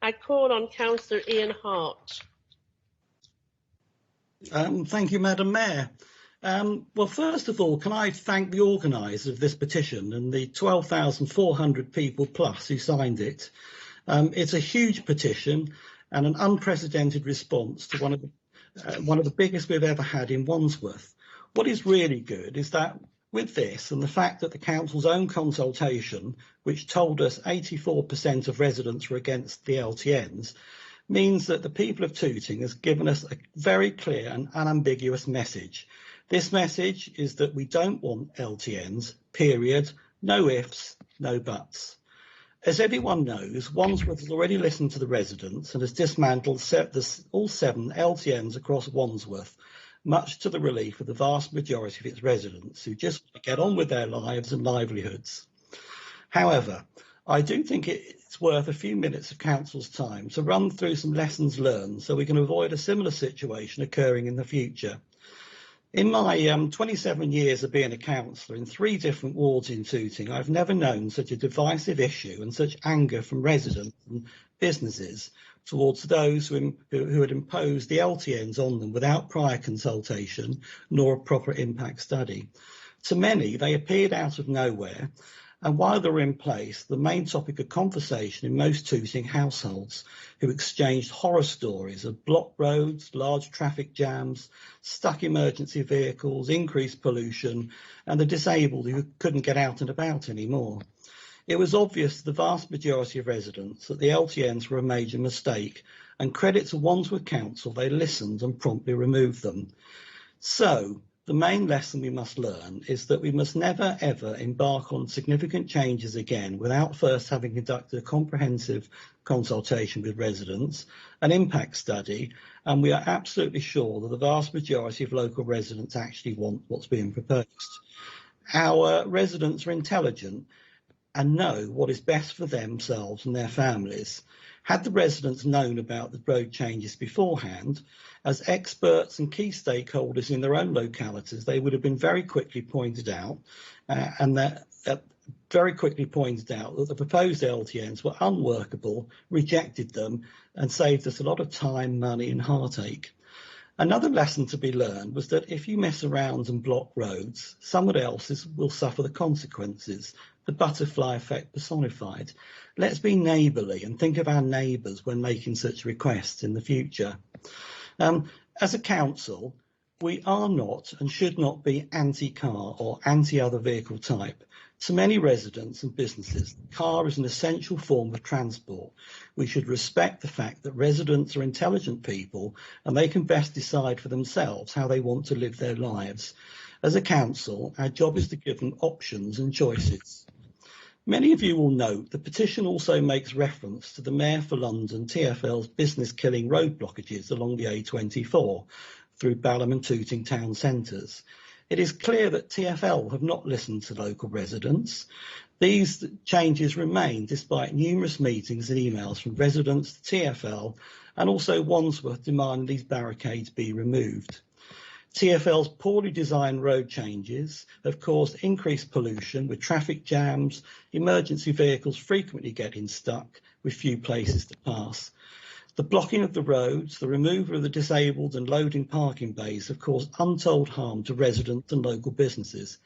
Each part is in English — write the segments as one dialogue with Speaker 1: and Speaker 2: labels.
Speaker 1: I call on Councillor Ian Hart.
Speaker 2: Thank you, Madam Mayor. Well, first of all, can I thank the organisers of this petition and the 12,400 people plus who signed it. It's a huge petition and an unprecedented response to one of the biggest we've ever had in Wandsworth. What is really good is that with this and the fact that the council's own consultation, which told us 84% of residents were against the LTNs, means that the people of Tooting has given us a very clear and unambiguous message. This message is that we don't want LTNs, period, no ifs, no buts. As everyone knows, Wandsworth has already listened to the residents and has dismantled all 7 LTNs across Wandsworth, much to the relief of the vast majority of its residents who just want to get on with their lives and livelihoods. However, I do think it's worth a few minutes of council's time to run through some lessons learned so we can avoid a similar situation occurring in the future. In my 27 years of being a councillor in 3 different wards in Tooting, I've never known such a divisive issue and such anger from residents and businesses towards those who had imposed the LTNs on them without prior consultation nor a proper impact study. To many, they appeared out of nowhere, and while they were in place, the main topic of conversation in most Tooting households, who exchanged horror stories of blocked roads, large traffic jams, stuck emergency vehicles, increased pollution, and the disabled who couldn't get out and about anymore. It was obvious to the vast majority of residents that the LTNs were a major mistake, and credit to Wandsworth Council, they listened and promptly removed them. So, the main lesson we must learn is that we must never ever embark on significant changes again without first having conducted a comprehensive consultation with residents, an impact study, and we are absolutely sure that the vast majority of local residents actually want what's being proposed. Our residents are intelligent and know what is best for themselves and their families. Had the residents known about the road changes beforehand, as experts and key stakeholders in their own localities, they would have been very quickly pointed out, that the proposed LTNs were unworkable, rejected them, and saved us a lot of time, money, and heartache. Another lesson to be learned was that if you mess around and block roads, someone else will suffer the consequences. The butterfly effect personified. Let's be neighbourly and think of our neighbours when making such requests in the future. As a council, we are not and should not be anti-car or anti-other vehicle type. To many residents and businesses, the car is an essential form of transport. We should respect the fact that residents are intelligent people and they can best decide for themselves how they want to live their lives. As a council, our job is to give them options and choices. Many of you will note the petition also makes reference to the Mayor for London TfL's business-killing road blockages along the A24 through Balham and Tooting town centres. It is clear that TfL have not listened to local residents. These changes remain despite numerous meetings and emails from residents to TfL and also Wandsworth demanding these barricades be removed. TfL's poorly designed road changes have caused increased pollution with traffic jams, emergency vehicles frequently getting stuck with few places to pass. The blocking of the roads, the removal of the disabled and loading parking bays have caused untold harm to residents and local businesses.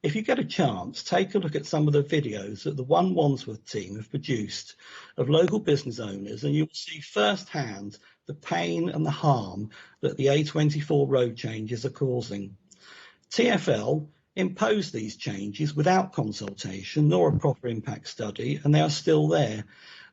Speaker 2: If you get a chance, take a look at some of the videos that the One Wandsworth team have produced of local business owners and you'll see firsthand the pain and the harm that the A24 road changes are causing. TfL imposed these changes without consultation nor a proper impact study, and they are still there.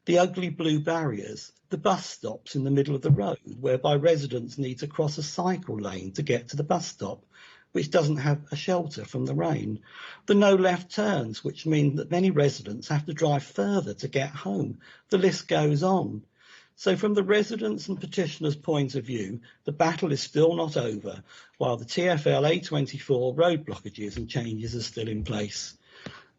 Speaker 2: The ugly blue barriers, the bus stops in the middle of the road, whereby residents need to cross a cycle lane to get to the bus stop, which doesn't have a shelter from the rain. The no left turns, which mean that many residents have to drive further to get home. The list goes on. So from the residents' and petitioners' point of view, the battle is still not over, while the TfL A24 road blockages and changes are still in place.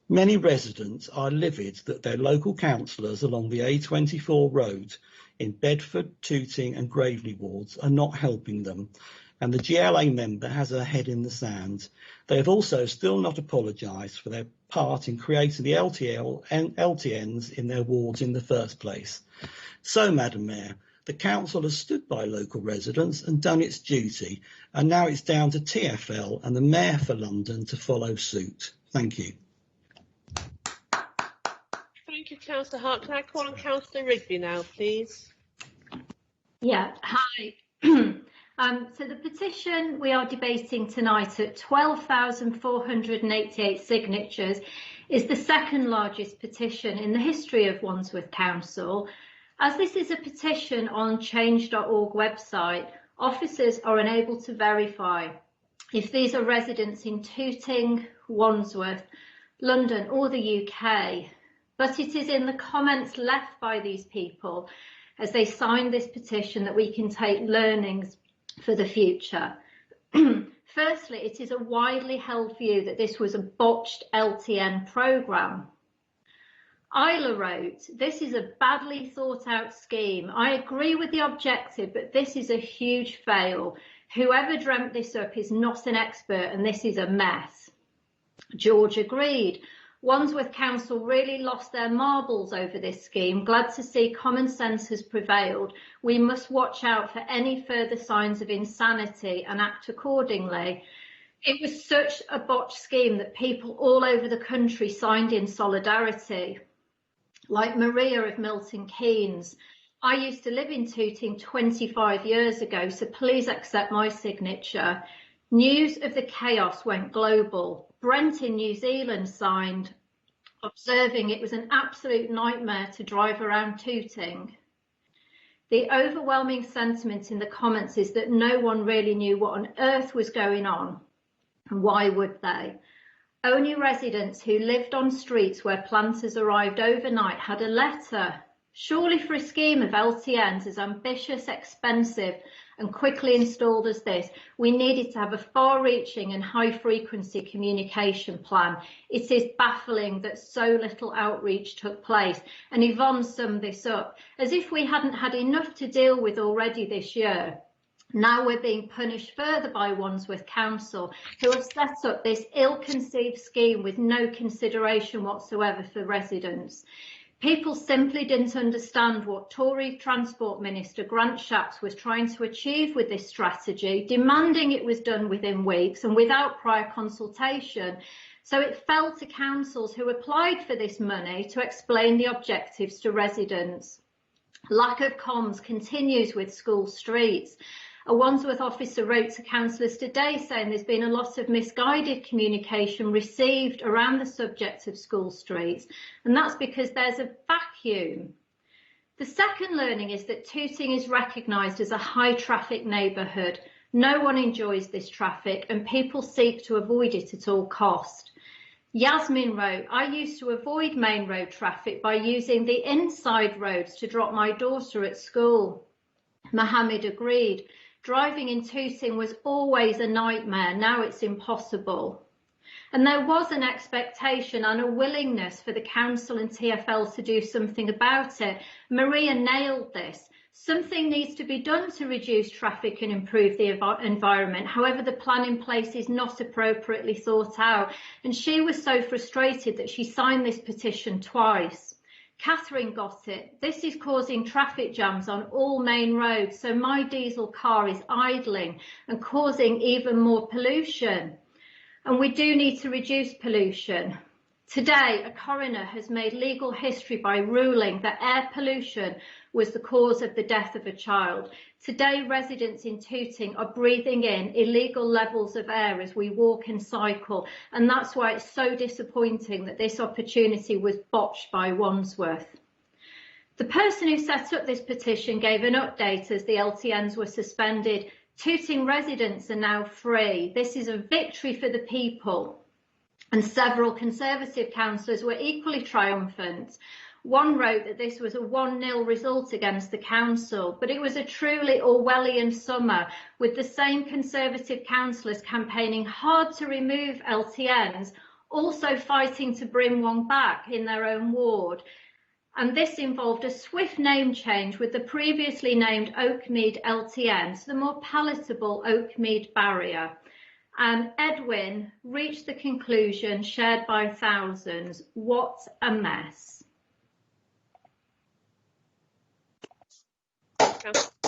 Speaker 2: Many residents are livid that their local councillors along the A24 road in Bedford, Tooting and Gravelly wards are not helping them, and the GLA member has her head in the sand. They have also still not apologised for their part in creating the LTL and LTNs in their wards in the first place. So, Madam Mayor, the council has stood by local residents and done its duty, and now it's down to TfL and the Mayor for London to follow suit. Thank you.
Speaker 1: Thank you, Councillor Hart. Can I call on Councillor Rigby now, please?
Speaker 3: Yeah, hi. So the petition we are debating tonight at 12,488 signatures is the second largest petition in the history of Wandsworth Council. As this is a petition on change.org website, officers are unable to verify if these are residents in Tooting, Wandsworth, London or the UK, but it is in the comments left by these people as they signed this petition that we can take learnings for the future. Firstly, it is a widely held view that this was a botched LTN programme. Isla wrote, "This is a badly thought out scheme. I agree with the objective, but this is a huge fail. Whoever dreamt this up is not an expert and this is a mess." George agreed. Wandsworth Council really lost their marbles over this scheme. Glad to see common sense has prevailed. We must watch out for any further signs of insanity and act accordingly. It was such a botched scheme that people all over the country signed in solidarity. Like Maria of Milton Keynes. "I used to live in Tooting 25 years ago, so please accept my signature." News of the chaos went global. Brent in New Zealand signed, observing it was an absolute nightmare to drive around Tooting. The overwhelming sentiment in the comments is that no one really knew what on earth was going on. And why would they? Only residents who lived on streets where planters arrived overnight had a letter. Surely for a scheme of LTNs as ambitious, expensive and quickly installed as this, we needed to have a far-reaching and high-frequency communication plan. It is baffling that so little outreach took place. And Yvonne summed this up, as if we hadn't had enough to deal with already this year. Now we're being punished further by Wandsworth Council, who have set up this ill-conceived scheme with no consideration whatsoever for residents. People simply didn't understand what Tory Transport Minister Grant Shapps was trying to achieve with this strategy, demanding it was done within weeks and without prior consultation. So it fell to councils who applied for this money to explain the objectives to residents. Lack of comms continues with school streets. A Wandsworth officer wrote to councillors today saying there's been a lot of misguided communication received around the subject of school streets, and that's because there's a vacuum. The second learning is that Tooting is recognised as a high traffic neighbourhood. No one enjoys this traffic and people seek to avoid it at all cost. Yasmin wrote, "I used to avoid main road traffic by using the inside roads to drop my daughter at school." Mohammed agreed. "Driving in Tooting was always a nightmare. Now it's impossible." And there was an expectation and a willingness for the council and TfL to do something about it. Maria nailed this. Something needs to be done to reduce traffic and improve the environment. However, the plan in place is not appropriately thought out. And she was so frustrated that she signed this petition twice. Catherine got it. "This is causing traffic jams on all main roads, so my diesel car is idling and causing even more pollution." And we do need to reduce pollution. Today, a coroner has made legal history by ruling that air pollution was the cause of the death of a child. Today, residents in Tooting are breathing in illegal levels of air as we walk and cycle, and that's why it's so disappointing that this opportunity was botched by Wandsworth. The person who set up this petition gave an update as the LTNs were suspended. Tooting residents are now free. This is a victory for the people. And several Conservative councillors were equally triumphant. One wrote that this was a 1-0 result against the council, but it was a truly Orwellian summer, with the same Conservative councillors campaigning hard to remove LTNs, also fighting to bring one back in their own ward. And this involved a swift name change, with the previously named Oakmead LTN to the more palatable Oakmead Barrier. And Edwin reached the conclusion shared by thousands: what a mess.
Speaker 1: Councillor